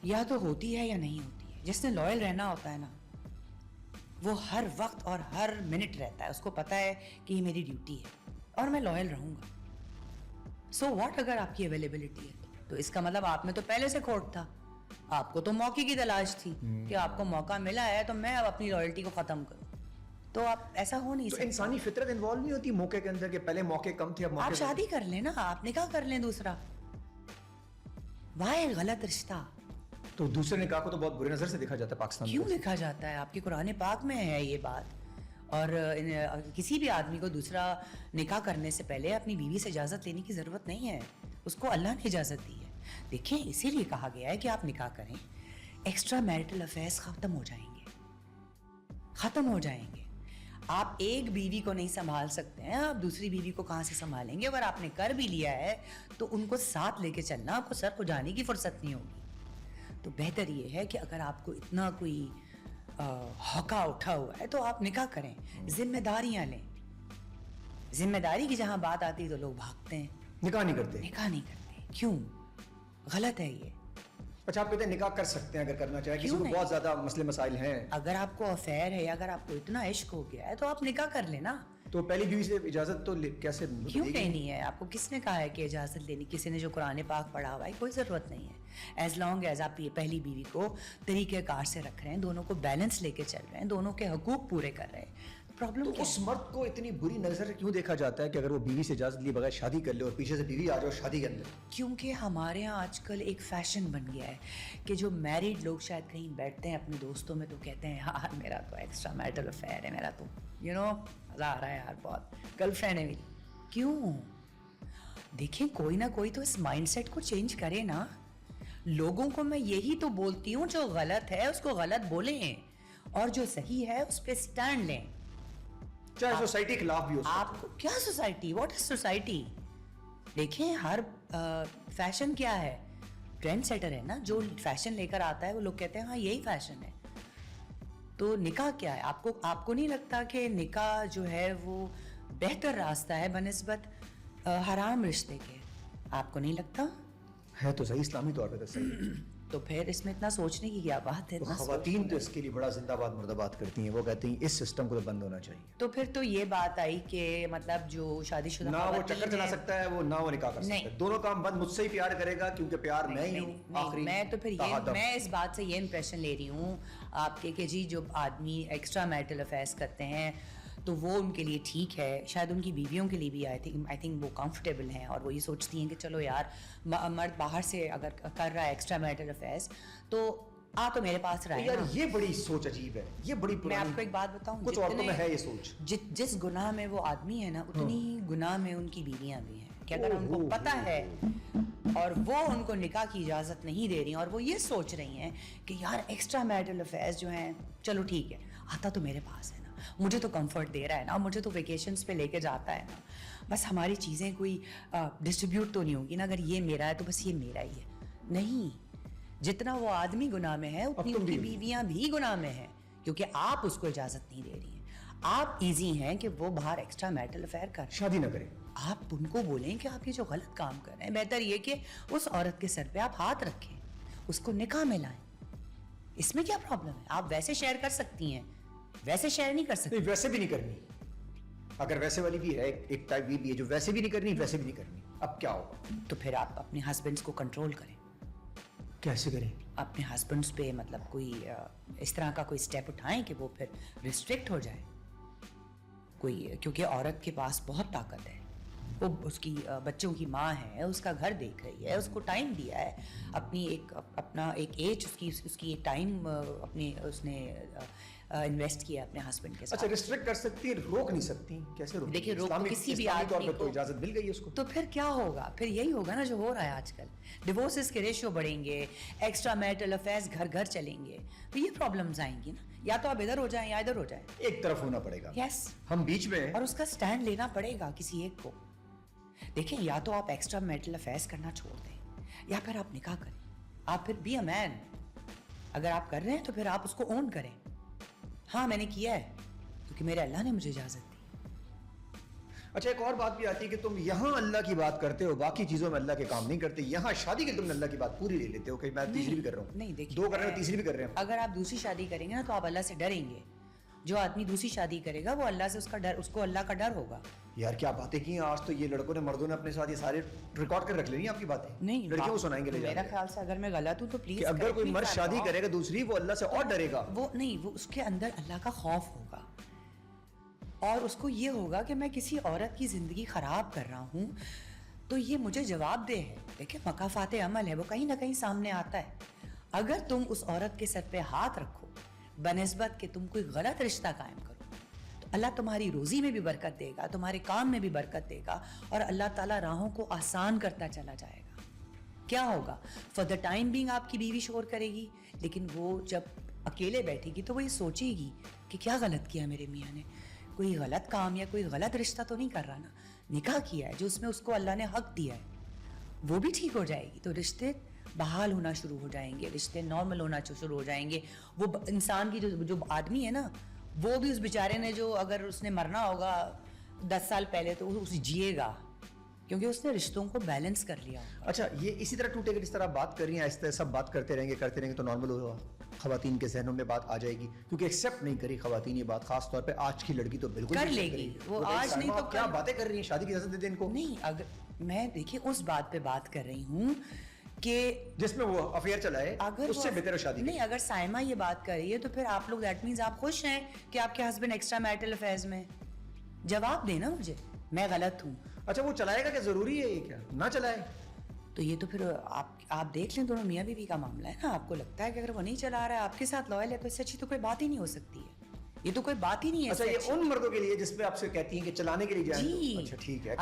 या तो होती है या नहीं होती है। जिसने लॉयल रहना होता है ना, वो हर वक्त और हर मिनट रहता है, उसको पता है कि ये मेरी ड्यूटी है और मैं लॉयल रहूंगा। सो व्हाट अगर आपकी अवेलेबिलिटी है तो इसका मतलब आप में तो पहले से खोट था। आपको तो मौके की तलाश थी कि आपको मौका मिला है तो मैं अब अपनी लॉयल्टी को खत्म करूं। तो आप ऐसा हो नहीं तो सकता। इंसानी फितरत इन्वॉल्व नहीं होती मौके के अंदर, कि पहले मौके कम थे अब मौके आप शादी कर लें ना, आप निकाह कर लें दूसरा। वाह गलत रिश्ता तो दूसरे निकाह को तो बहुत बुरी नजर से देखा जाता है पाकिस्तान में। क्यों लिखा जाता है? आपके कुरान पाक में है ये बात। और किसी भी आदमी को दूसरा निकाह करने से पहले अपनी बीवी से इजाज़त लेने की ज़रूरत नहीं है, उसको अल्लाह ने इजाज़त दी है। देखें, इसीलिए कहा गया है कि आप निकाह करें, एक्स्ट्रा मैरिटल अफेयर्स ख़त्म हो जाएंगे, ख़त्म हो जाएंगे। आप एक बीवी को नहीं संभाल सकते हैं, आप दूसरी बीवी को कहाँ से संभालेंगे? अगर आपने कर भी लिया है तो उनको साथ लेके चलना, आपको सर को जाने की फुर्सत नहीं होगी। तो बेहतर ये है कि अगर आपको इतना कोई हौका उठा हुआ है तो आप निकाह करें, जिम्मेदारियां लें। जिम्मेदारी की जहां बात आती है तो लोग भागते हैं, निकाह नहीं करते। निकाह नहीं करते। क्यों? गलत है ये। अच्छा, आप कहते हैं निकाह कर सकते हैं अगर करना चाहे, किसी क्यों को नहीं? बहुत ज्यादा मसले मसाइल हैं अगर आपको अफेयर है, अगर आपको इतना इश्क हो गया है तो आप निकाह कर लेना। तो पहली बीवी से इजाजत तो कैसे क्यों लेनी है? आपको किसने कहा है कि इजाजत लेनी? किसी ने जो कुरान पाक पढ़ा हुआ है, कोई जरूरत नहीं है। एज लॉन्ग एज आप ये पहली बीवी को तरीकेकार से रख रहे हैं, दोनों को बैलेंस लेके चल रहे हैं, दोनों के हकूक पूरे कर रहे हैं, प्रॉब्लम तो उस मर्द को इतनी बुरी नजर क्यों देखा जाता है कि अगर वो बीवी से इजाजत लिए बगैर शादी कर ले और पीछे से बीवी आ जाए और शादी कर ले? क्योंकि हमारे यहाँ आजकल एक फैशन बन गया है कि जो मैरिड लोग शायद कहीं बैठते हैं अपने दोस्तों में तो कहते हैं यार मेरा तो एक्स्ट्रा मैरिटल अफेयर है, मेरा तो मजा आ रहा है यार, बहुत गर्लफ्रेंड है मेरी। क्यों? देखिए, कोई ना कोई तो इस माइंडसेट को चेंज करे ना। लोगों को मैं यही तो बोलती हूँ, जो गलत है उसको गलत बोलें और जो सही है उस पर स्टैंड लें, चाहे सोसाइटी के खिलाफ भी हो। आपको क्या सोसाइटी? What is society? देखें, हर फैशन क्या है? ट्रेंड सेटर है ना, जो फैशन लेकर आता है वो लोग कहते हैं हाँ यही फैशन है। तो निकाह क्या है? आपको नहीं लगता कि निकाह जो है वो बेहतर रास्ता है बनिस्बत हराम रिश्ते के? आपको नहीं लगता? है तो सही, इस्लामी तौर पे तो सही। तो फिर इसमें इतना सोचने की क्या बात है? तो खवातीन तो इसके लिए बड़ा जिंदाबाद मुर्दाबाद करती हैं, वो कहती हैं इस सिस्टम को तो बंद होना चाहिए। तो फिर तो ये बात आई कि मतलब जो शादीशुदा ना वो चक्कर चला सकता है, वो ना वो निकाह कर सकता है, दोनों काम बंद। मुझसे ही प्यार करेगा क्योंकि प्यार मैं ही हूँ आखिरी। मैं तो फिर मैं इस बात से ये इंप्रेशन ले रही हूँ आपके कि जी जो आदमी एक्स्ट्रा मैरिटल अफेयर्स करते हैं तो वो उनके लिए ठीक है, शायद उनकी बीवियों के लिए भी आई थिंक वो कंफर्टेबल हैं और वो ये सोचती हैं कि चलो यार मर्द बाहर से अगर कर रहा है एक्स्ट्रा मैरिटल अफेयर्स तो आ तो मेरे पास रहा है यार ना। ये बड़ी सोच अजीब है, ये बड़ी मैं आपको एक बात बताऊं, कुछ औरतों में है ये सोच। जिस गुनाह में वो आदमी है ना, उतनी ही गुनाह में उनकी बीवियां भी हैं कि अगर उनको पता है और वो उनको निकाह की इजाज़त नहीं दे रही और वो ये सोच रही हैं कि यार एक्स्ट्रा मैरिटल अफेयर्स जो हैं चलो ठीक है, आता तो मेरे पास है ना, मुझे तो कंफर्ट दे रहा है ना, मुझे तो वेकेशंस पे लेके जाता है ना, बस हमारी चीज़ें कोई डिस्ट्रीब्यूट तो नहीं होगी ना, अगर ये मेरा है तो बस ये मेरा ही है। नहीं, जितना वो आदमी गुनाह में है उतनी उनकी बीवियां भी गुनाह में हैं, क्योंकि आप उसको इजाज़त नहीं दे रही हैं। आप इजी हैं कि वो बाहर एक्स्ट्रा मैरिटल अफेयर कर शादी ना करें। आप उनको बोलें कि आप ये जो गलत काम कर रहे हैं, बेहतर ये कि उस औरत के सर पे आप हाथ रखें, उसको निकाह में लाएं। इसमें क्या प्रॉब्लम है? आप वैसे शेयर कर सकती हैं, वैसे शेयर नहीं कर सकती। नहीं, वैसे भी नहीं करनी। अगर वैसे वाली भी है, एक टाइप भी है जो वैसे भी नहीं करनी वैसे भी नहीं करनी, अब क्या होगा? तो फिर आप अपने हस्बैंड्स को कंट्रोल करें। कैसे करें? अपने हस्बैंड्स पे मतलब कोई इस तरह का कोई स्टेप उठाएं कि वो फिर रिस्ट्रिक्ट हो जाए कोई, क्योंकि औरत के पास बहुत ताकत है, वो उसकी बच्चों की माँ है, उसका घर देख रही है, उसको टाइम दिया है, अपना एक एज उसकी एक टाइम अपने उसने इन्वेस्ट किया अपने हस्बैंड के साथ। अच्छा, रिस्ट्रिक्ट कर सकती है, रोक नहीं सकती? कैसे रोक? देखिए, रोक किसी भी आदमी को इजाजत मिल गई उसको, तो फिर क्या होगा? फिर यही होगा ना जो हो रहा है आजकल, डिवोर्सेस के रेशियो बढ़ेंगे, एक्स्ट्रा मैरिटल अफेयर्स घर घर चलेंगे, तो ये प्रॉब्लम्स आएंगी ना। या तो आप इधर हो जाएं या इधर हो जाएं, एक तरफ होना पड़ेगा। यस, हम बीच में, और उसका स्टैंड लेना पड़ेगा किसी एक को। देखिए, या तो आप एक्स्ट्रा मैरिटल अफेयर्स करना छोड़ दें या फिर आप निकाह करें। आप फिर बी अ मैन। अगर आप कर रहे हैं तो फिर आप उसको ओन करें, हाँ मैंने किया है क्योंकि मेरे अल्लाह ने मुझे इजाजत दी। अच्छा, एक और बात भी आती है कि तुम यहाँ अल्लाह की बात करते हो, बाकी चीजों में अल्लाह के काम नहीं करते। यहाँ शादी के तुम अल्लाह की बात पूरी ले लेते हो कि मैं तीसरी भी कर रहा हूँ। नहीं देखिए, दो कर रहे हो, तीसरी भी कर रहे हैं। अगर आप दूसरी शादी करेंगे ना तो आप अल्लाह से डरेंगे। जो आदमी दूसरी शादी करेगा वो अल्लाह से उसको अल्लाह का डर होगा। यार क्या बातें की हैं आज तो ये लड़कों ने, मर्दों ने अपने साथ ये सारे रिकॉर्ड कर रख लेनी आपकी बातें। नहीं, लड़कियों को सुनाएंगे ले मेरा जाके ख्याल से अगर मैं गलत हूँ तो प्लीज, कि अगर कोई मर्द शादी करेगा दूसरी, वो अल्लाह से और डरेगा। वो नहीं, वो उसके अंदर अल्लाह का खौफ होगा और उसको ये होगा कि मैं किसी औरत की जिंदगी खराब कर रहा हूँ तो ये मुझे जवाबदेह है। देखिए, मकाफात अमल है, वो कहीं ना कहीं सामने आता है। अगर तुम उस औरत के सर पे हाथ रखो बनिस्बत कि तुम कोई गलत रिश्ता कायम करो तो अल्लाह तुम्हारी रोजी में भी बरकत देगा, तुम्हारे काम में भी बरकत देगा और अल्लाह ताला राहों को आसान करता चला जाएगा। क्या होगा, फॉर द टाइम बीइंग आपकी बीवी शोर करेगी, लेकिन वो जब अकेले बैठेगी तो वो ये सोचेगी कि क्या गलत किया मेरे मियाँ ने, कोई गलत काम या कोई गलत रिश्ता तो नहीं कर रहा ना, निकाह किया है जो उसमें उसको अल्लाह ने हक दिया है, वो भी ठीक हो जाएगी। तो रिश्ते बहाल होना शुरू हो जाएंगे, रिश्ते नॉर्मल होना शुरू हो जाएंगे। वो इंसान की जो आदमी है ना, वो भी उस बेचारे ने जो अगर उसने मरना होगा 10 साल पहले तो उसे जिएगा क्योंकि उसने रिश्तों को बैलेंस कर लिया। अच्छा, ये इसी तरह टूटेगा जिस तरह आप बात कर रही हैं, इस तरह सब बात करते रहेंगे तो नॉर्मल होगा, खवातीन के जहनों में बात आ जाएगी क्योंकि एक्सेप्ट नहीं करी खवातीन ये बात, खास तौर पे आज की लड़की तो बिल्कुल कर लेगी वो, आज नहीं तो क्या बातें कर रही हैं, शादी की इजाजत दे दे इनको। नहीं, अगर मैं देखिए उस बात पे बात कर रही हूँ कि जिसमें वो अफेयर चलाए, अगर उससे बेहतर शादी नहीं, अगर साइमा ये बात कर रही है तो फिर आप लोग दैट मीन्स आप खुश हैं कि आपके हस्बैंड एक्स्ट्रा मैरिटल अफेयर्स में। जवाब देना मुझे, मैं गलत हूँ। अच्छा, वो चलाएगा क्या, जरूरी है ये क्या ना चलाए? तो ये तो फिर आप देख लें, दोनों मियाँ बीवी का मामला है ना। आपको लगता है कि अगर वो नहीं चला रहा है, आपके साथ लॉयल है, तो इससे अच्छी तो कोई बात ही नहीं हो सकती है। ये तो कोई बात ही नहीं है। अच्छा, ये उन मर्दों के लिए जिसपे आपसे कहती हैं कि चलाने के लिए जाएं जी, तो, अच्छा ठीक है।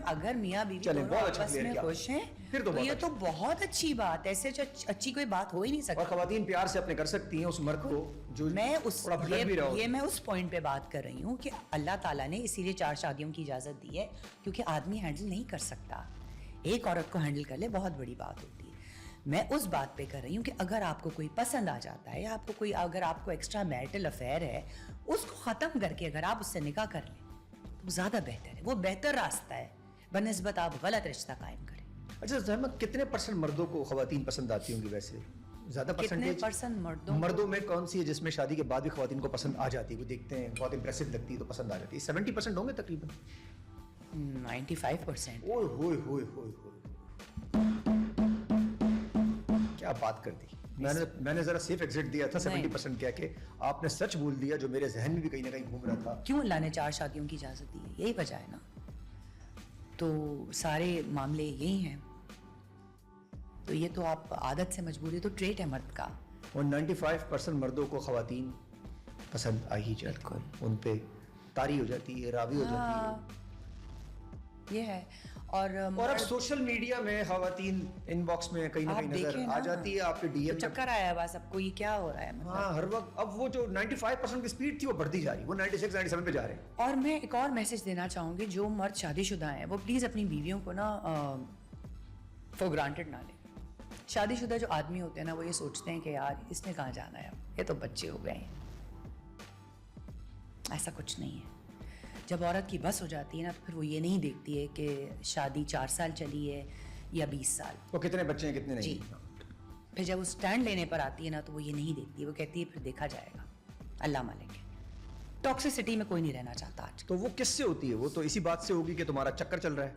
अगर मियाँ बीवी दोनों आपस में खुश हैं फिर तो ये तो बहुत अच्छी बात है, इससे अच्छी कोई बात हो ही नहीं सकती। और खवातीन प्यार से अपने कर सकती हैं उस मर्द को जो मैं उस थोड़ा भटक भी रहा हो। ये मैं उस पॉइंट पे बात कर रही हूँ कि अल्लाह ताला ने इसीलिए 4 शादियों की इजाजत दी है क्योंकि आदमी हैंडल नहीं कर सकता। एक औरत को हैंडल कर ले बहुत बड़ी बात होती है। मैं उस बात पे कर रही हूँ कि अगर आपको कोई पसंद आ जाता है, अगर आपको एक्स्ट्रा मैरिटल अफेयर है, उसको ख़त्म करके अगर आप उससे निकाह कर लें तो ज़्यादा बेहतर है। वो बेहतर रास्ता है बनिस्बत आप गलत रिश्ता कायम करें। अच्छा ज़हमा, कितने % मर्दों को खवातीन पसंद आती होंगी वैसे? ज़्यादा परसेंटेज मर्दों में कौन सी है जिसमें शादी के बाद भी खवातीन को पसंद आ जाती है? वो देखते हैं बहुत इंप्रेसिव लगती है तो पसंद आ जाती है। 70% होंगे तकरीबन। 95%। ओए होए होए होए होए, क्या बात कर दी। मैंने जरा सेफ एग्जिट दिया था 70% कह के, आपने सच बोल दिया जो मेरे जहन में भी कहीं ना कहीं घूम रहा था। क्यों अल्लाह ने 4 शादियों की इजाजत दी है? यही वजह है ना। तो सारे मामले यही हैं। तो ये तो आप आदत से मजबूरी, तो ट्रेट है मर्द का। और 95% मर्दों को खवातीन पसंद आ ही जाती, उन पे तारी हो जाती है, रावी हो जाती है। ये है। और अब सोशल मीडिया में खवातीन इनबॉक्स में कहीं ना कहीं नजर आ जाती है, आपके डीएम में चक्कर आया बस। सबको ये क्या हो रहा है मतलब? हाँ, हर वक्त अब वो जो 95% की स्पीड थी वो बढ़ती जा रही है, वो 96 97 पे जा रहे हैं। और मैं एक और मैसेज देना चाहूँगी, जो मर्द शादीशुदा हैं वो प्लीज़ अपनी बीवियों को ना फॉर ग्रांटेड ना लें। शादीशुदा जो आदमी होते हैं ना, वो ये सोचते हैं कि यार इसने कहाँ जाना है, ये तो बच्चे हो गए हैं। ऐसा कुछ नहीं है। जब औरत की बस हो जाती है ना तो फिर वो ये नहीं देखती है कि शादी 4 साल चली है या 20 साल, वो कितने बच्चे हैं कितने नहीं। फिर जब वो स्टैंड लेने पर आती है ना तो वो ये नहीं देखती है। वो कहती है फिर देखा जाएगा, अल्लाह मालिक है। टॉक्सिसिटी में कोई नहीं रहना चाहता आज। तो वो किससे होती है? वो तो इसी बात से होगी कि तुम्हारा चक्कर चल रहा है।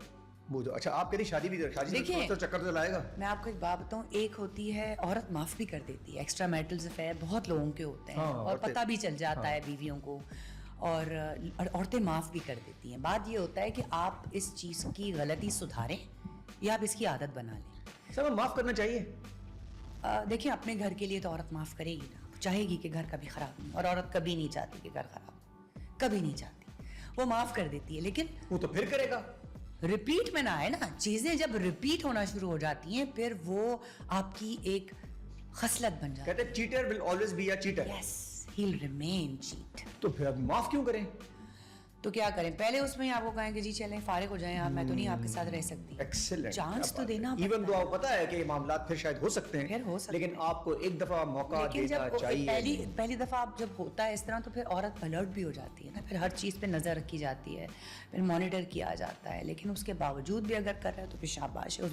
वो जो अच्छा आप कहती शादी देखिए, तो चक्कर तो लाएगा। मैं आपको एक बात बताऊं, एक होती है औरत माफ भी कर देती है। एक्स्ट्रा मैरिटल अफेयर बहुत लोगों के होते हैं। हाँ, और पता भी चल जाता है बीवियों को, और औरतें माफ़ भी कर देती हैं। बात ये होता है कि आप इस चीज़ की गलती सुधारें या आप इसकी आदत बना लें। सब माफ़ करना चाहिए। देखिए, अपने घर के लिए तो औरत माफ़ करेगी ना, चाहेगी कि घर कभी ख़राब नहीं, और औरत कभी नहीं चाहती कि घर ख़राब हो, कभी नहीं चाहती। वो माफ़ कर देती है, लेकिन वो तो फिर करेगा। रिपीट में ना आए ना। चीज़ें जब रिपीट होना शुरू हो जाती हैं फिर वो आपकी एक खसलत बन जाती है। कहते हैं cheater will always be a cheater. Yes, he will remain cheat. तो फिर अब माफ क्यों करें? तो क्या करें, पहले उसमें ही आपको कहें कि जी चलें फारिग हो जाएं आप, मैं तो नहीं आपके साथ रह सकती। एक्सीलेंट, चांस तो देना इवन तो आपको पता है कि ये मामला फिर शायद हो सकते हैं, फिर हो सकते लेकिन आपको एक दफा मौका लेकिन देना जब चाहिए। पहली दफ़ा आप जब होता है इस तरह, तो फिर औरत अलर्ट भी हो जाती है ना, फिर हर चीज़ पे नज़र रखी जाती है, फिर मॉनिटर किया जाता है। लेकिन उसके बावजूद भी अगर कर रहा है तो फिर शाबाश है उस